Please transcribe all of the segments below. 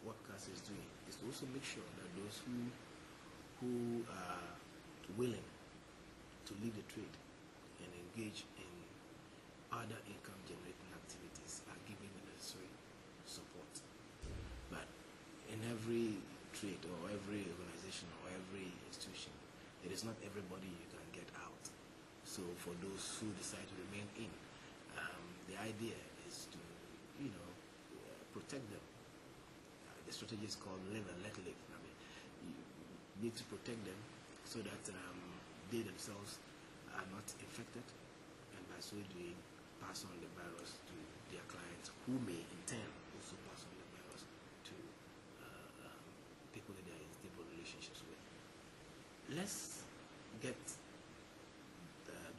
WordCast is doing is to also make sure that those who are willing to leave the trade and engage in other income generating activities are given the necessary support. But in every trade or every organization or every institution, it is not everybody you can get out. So for those who decide to remain in, the idea is to, protect them. The strategy is called live and let live. I mean, you need to protect them so that they themselves are not infected, and by so doing, pass on the virus to their clients, who may in turn also pass on the virus to people that they are in stable relationships with. Let's get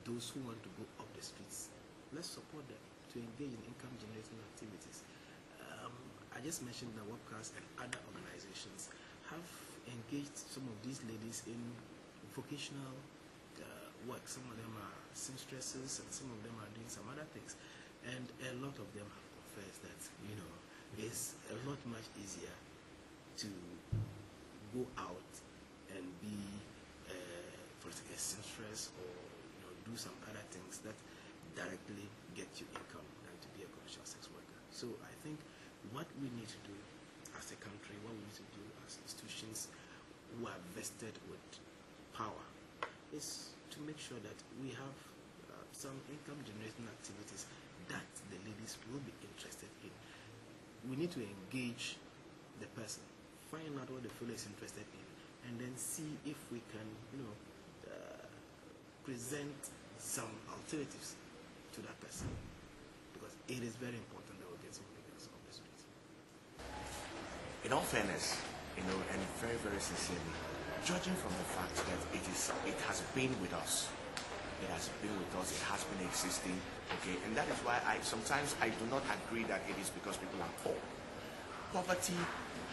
those who want to go up the streets. Let's support them to engage in income generating activities. I just mentioned that WordCast and other organizations have engaged some of these ladies in vocational work. Some of them are seamstresses and some of them are doing some other things. And a lot of them have confessed that, it's a lot much easier to go out and be, for example, a seamstress or do some other things that directly get you income than to be a commercial sex worker. So I think what we need to do as a country, what we need to do as institutions who are vested with power, is to make sure that we have some income generating activities that the ladies will be interested in. We need to engage the person, find out what the fellow is interested in, and then see if we can, present some alternatives to that person, because it is very important that we get some figures off the street. In all fairness, and very, very sincerely, judging from the fact that it has been with us, it has been existing, okay, and that is why sometimes I do not agree that it is because people are poor. Poverty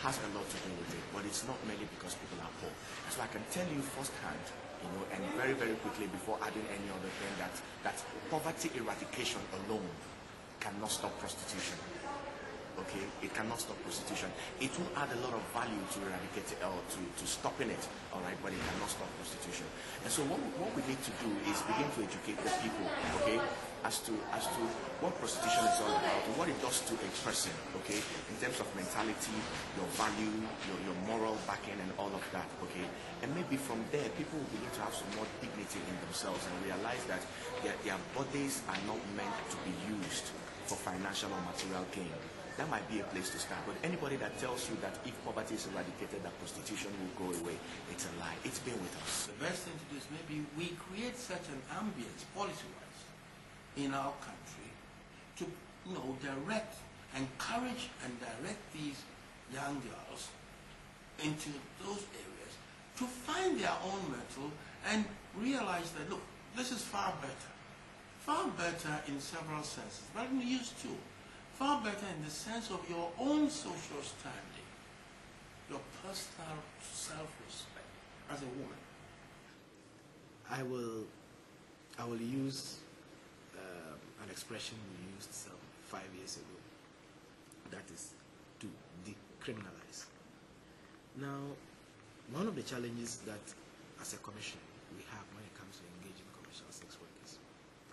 has a lot to do with it, but it's not merely because people are poor. So I can tell you firsthand, and very, very quickly before adding any other thing, that poverty eradication alone cannot stop prostitution. Okay, it cannot stop prostitution. It will add a lot of value to eradicate it or to stopping it, all right, but it cannot stop prostitution. And so what we need to do is begin to educate the people, okay, as to what prostitution is all about, what it does to a person, okay, in terms of mentality, your value, your moral backing, and all of that, okay. And maybe from there, people will begin to have some more dignity in themselves and realize that their bodies are not meant to be used for financial or material gain. That might be a place to start. But anybody that tells you that if poverty is eradicated, that prostitution will go away, it's a lie. It's been with us. The best thing to do is maybe we create such an ambience, policy-wise, in our country to, encourage and direct these young girls into those areas to find their own mettle and realize that, look, this is far better in several senses, but in use too. Far better in the sense of your own social standing, your personal self-respect as a woman. I will use an expression we used some 5 years ago. That is to decriminalize. Now, one of the challenges that as a commission we have when it comes to engaging commercial sex workers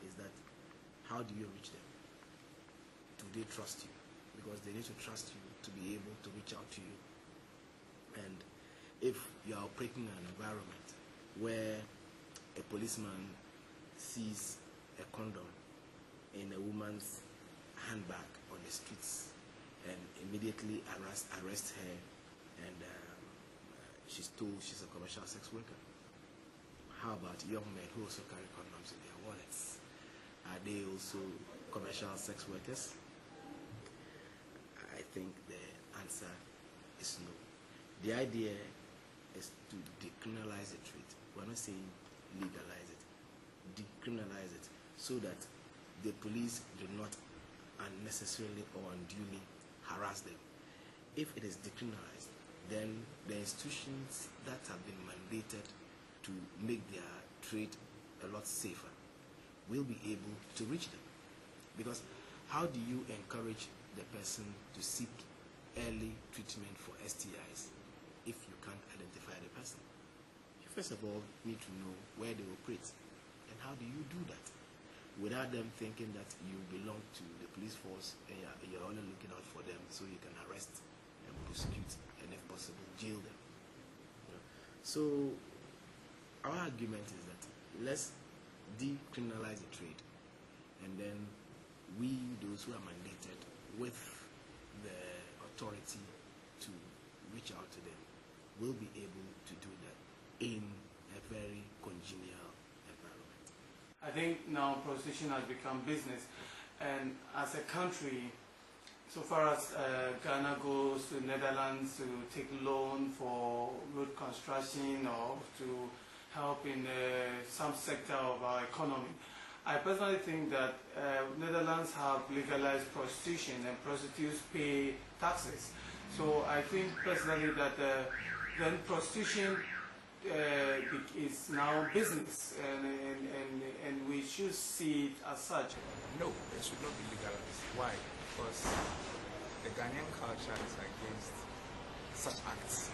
is that how do you reach them? Do they trust you? Because they need to trust you to be able to reach out to you. And if you are operating in an environment where a policeman sees a condom in a woman's handbag on the streets and immediately arrests her, and she's told she's a commercial sex worker, how about young men who also carry condoms in their wallets? Are they also commercial sex workers? I think the answer is no. The idea is to decriminalize the trade. We're not saying legalize it. Decriminalize it so that the police do not unnecessarily or unduly harass them. If it is decriminalized, then the institutions that have been mandated to make their trade a lot safer will be able to reach them. Because how do you encourage the person to seek early treatment for STIs if you can't identify the person? You first of all need to know where they operate, and how do you do that without them thinking that you belong to the police force and you're only looking out for them so you can arrest and prosecute and if possible jail them. So our argument is that let's decriminalize the trade, and then we, those who are mandated with the authority to reach out to them, will be able to do that in a very congenial environment. I think now prostitution has become business, and as a country, so far as Ghana goes to Netherlands to take loan for road construction or to help in some sector of our economy, I personally think that Netherlands have legalized prostitution and prostitutes pay taxes. So I think personally that then prostitution is now business, and we should see it as such. No, it should not be legalized. Why? Because the Ghanaian culture is against such acts.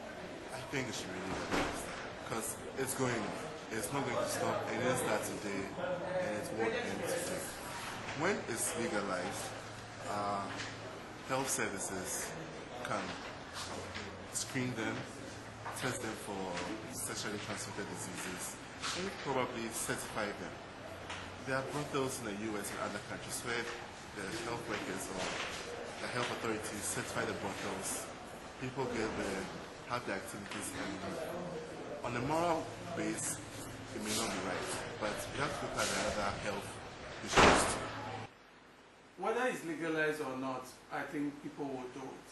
I think it should be legalized because it's not going to stop. It didn't start today, and it won't end today. When it's legalized, health services can screen them, test them for sexually transmitted diseases, and probably certify them. There are brothels in the US and other countries where the health workers or the health authorities certify the brothels. People get there, have their activities, and on a moral base, it may not be right, but you have to look at the other health issues too. Whether it's legalized or not, I think people will do it.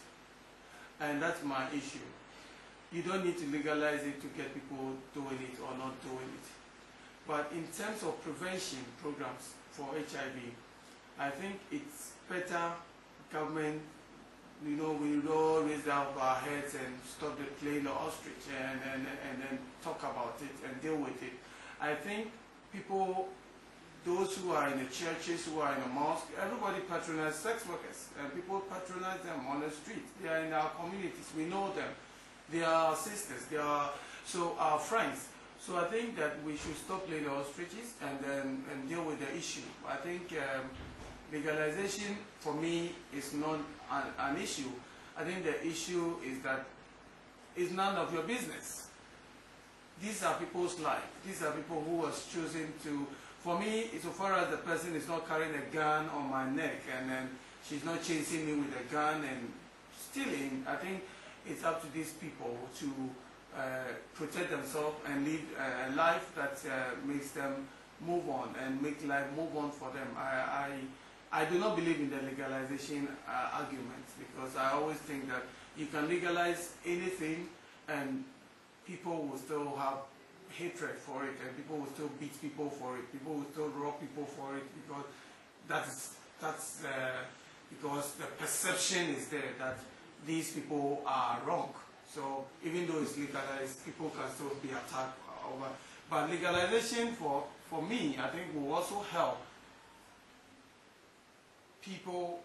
And that's my issue. You don't need to legalize it to get people doing it or not doing it. But in terms of prevention programs for HIV, I think it's better government, we all raise up our heads and stop the playing ostrich and then talk about it and deal with it. I think people, those who are in the churches, who are in the mosque, everybody patronizes sex workers, and people patronize them on the street. They are in our communities. We know them. They are our sisters. They are our friends. So I think that we should stop playing the ostriches and deal with the issue. I think legalization for me is not an issue. I think the issue is that it's none of your business. These are people's lives. These are people who are choosing to. For me, so far as the person is not carrying a gun on my neck and then she's not chasing me with a gun and stealing, I think it's up to these people to protect themselves and live a life that makes them move on and make life move on for them. I do not believe in the legalization argument, because I always think that you can legalize anything and people will still have hatred for it, and people will still beat people for it, people will still rob people for it, because that's because the perception is there that these people are wrong. So even though it's legalized, people can still be attacked over. But legalization for me, I think will also help people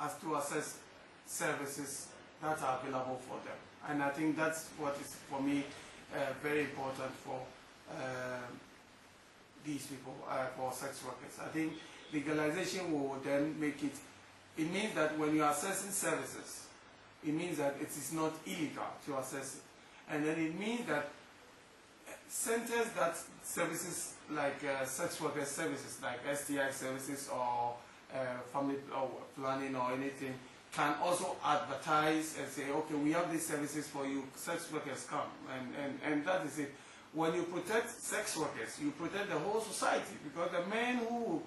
as to access services that are available for them. And I think that's what is, for me, very important for these people, for sex workers. I think legalization will then make it means that when you are accessing services, it means that it is not illegal to access it. And then it means that centers that services like sex worker services, like STI services or family planning or anything, can also advertise and say, okay, we have these services for you, sex workers come, and that is it. When you protect sex workers, you protect the whole society, because the men who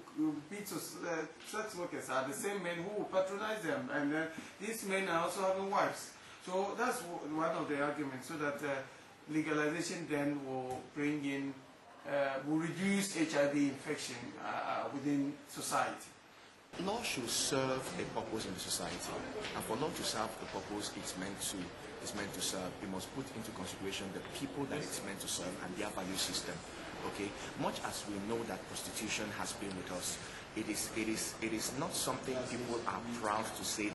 beat sex workers are the same men who patronize them, and these men are also having wives. So that's one of the arguments, so that legalization then will bring in, will reduce HIV infection within society. Law should serve a purpose in the society, and for law to serve the purpose it's meant to serve, we must put into consideration the people that it's meant to serve and their value system. Okay, much as we know that prostitution has been with us, it is not something people are proud to say